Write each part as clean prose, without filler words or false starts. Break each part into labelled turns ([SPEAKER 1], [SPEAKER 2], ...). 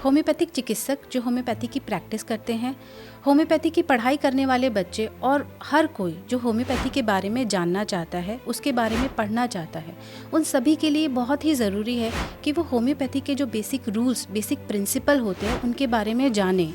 [SPEAKER 1] Homeopathic चिकित्सक जो homeopathy की प्रैक्टिस करते हैं, होम्योपैथी की पढ़ाई करने वाले बच्चे और हर कोई जो होम्योपैथी के बारे में जानना चाहता है, उसके बारे में पढ़ना चाहता है, उन सभी के लिए बहुत ही ज़रूरी है कि वो होम्योपैथी के जो बेसिक रूल्स, बेसिक प्रिंसिपल होते हैं उनके बारे में जानें।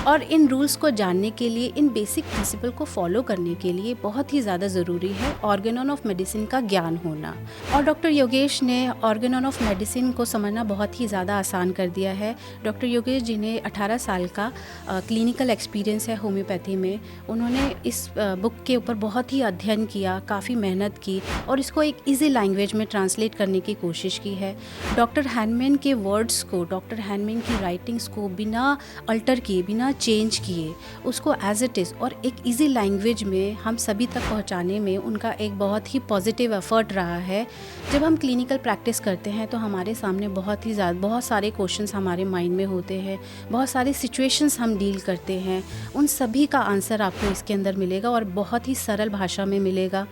[SPEAKER 1] और इन रूल्स को जानने के लिए, इन बेसिक प्रिंसिपल को फॉलो करने के लिए बहुत ही ज़्यादा ज़रूरी है ऑर्गेनॉन ऑफ मेडिसिन का ज्ञान होना। और डॉक्टर योगेश ने ऑर्गेनॉन ऑफ मेडिसिन को समझना बहुत ही ज़्यादा आसान कर दिया है। डॉक्टर योगेश जी ने 18 साल का क्लिनिकल एक्सपीरियंस है होम्योपैथी में। उन्होंने इस बुक के ऊपर बहुत ही अध्ययन किया, काफ़ी मेहनत की और इसको एक ईजी लैंग्वेज में ट्रांसलेट करने की कोशिश की है। डॉक्टर हैनमैन के वर्ड्स को, डॉक्टर हैनमैन की राइटिंग्स को बिना अल्टर किए, बिना चेंज किए, उसको एज इट इज़ और एक इजी लैंग्वेज में हम सभी तक पहुंचाने में उनका एक बहुत ही पॉजिटिव एफर्ट रहा है। जब हम क्लिनिकल प्रैक्टिस करते हैं तो हमारे सामने बहुत सारे क्वेश्चंस हमारे माइंड में होते हैं, बहुत सारे सिचुएशंस हम डील करते हैं, उन सभी का आंसर आपको इसके अंदर मिलेगा और बहुत ही सरल भाषा में मिलेगा।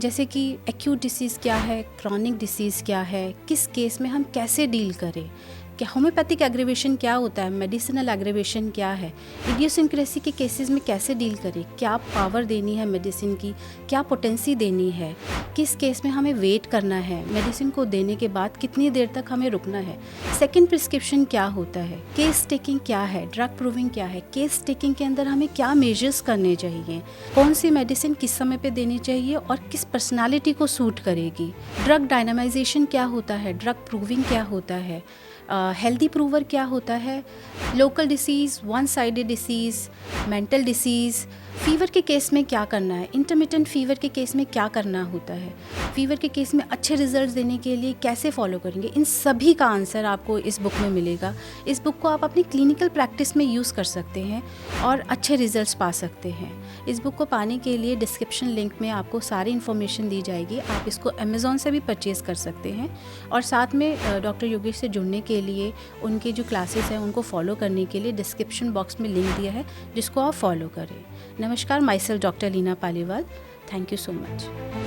[SPEAKER 1] जैसे कि एक्यूट डिसीज़ क्या है, क्रॉनिक डिसीज़ क्या है, किस केस में हम कैसे डील करें, क्या होम्योपैथिक एग्रीवेशन क्या होता है, मेडिसिनल एग्रीवेशन क्या है, इडियोसिंक्रेसी के केसेस में कैसे डील करें, क्या पावर देनी है मेडिसिन की, क्या पोटेंसी देनी है, किस केस में हमें वेट करना है, मेडिसिन को देने के बाद कितनी देर तक हमें रुकना है, सेकंड प्रिस्क्रिप्शन क्या होता है, केस टेकिंग क्या है, ड्रग प्रूविंग क्या है, केस टेकिंग के अंदर हमें क्या मेजर्स करने चाहिए, कौन सी मेडिसिन किस समय पे देनी चाहिए और किस पर्सनालिटी को सूट करेगी, ड्रग डायनामाइजेशन क्या होता है, ड्रग प्रूविंग क्या होता है, हेल्दी प्रूवर क्या होता है, local disease, one sided disease, mental disease, fever के केस में क्या करना है, इंटरमिटेंट फ़ीवर के केस में क्या करना होता है, फ़ीवर के केस में अच्छे रिजल्ट्स देने के लिए कैसे फॉलो करेंगे, इन सभी का आंसर आपको इस बुक में मिलेगा। इस बुक को आप अपनी क्लिनिकल प्रैक्टिस में यूज़ कर सकते हैं और अच्छे रिजल्ट्स पा सकते हैं। इस बुक को पाने के लिए डिस्क्रिप्शन लिंक में आपको सारी इन्फॉर्मेशन दी जाएगी। आप इसको अमेज़ॉन से भी परचेज़ कर सकते हैं और साथ में डॉक्टर योगेश से जुड़ने के लिए, उनके जो क्लासेस हैं उनको फॉलो करने के लिए डिस्क्रिप्शन बॉक्स में लिंक दिया है जिसको आप फॉलो करें। नमस्कार, myself doctor Leena Paliwal. Thank you so much.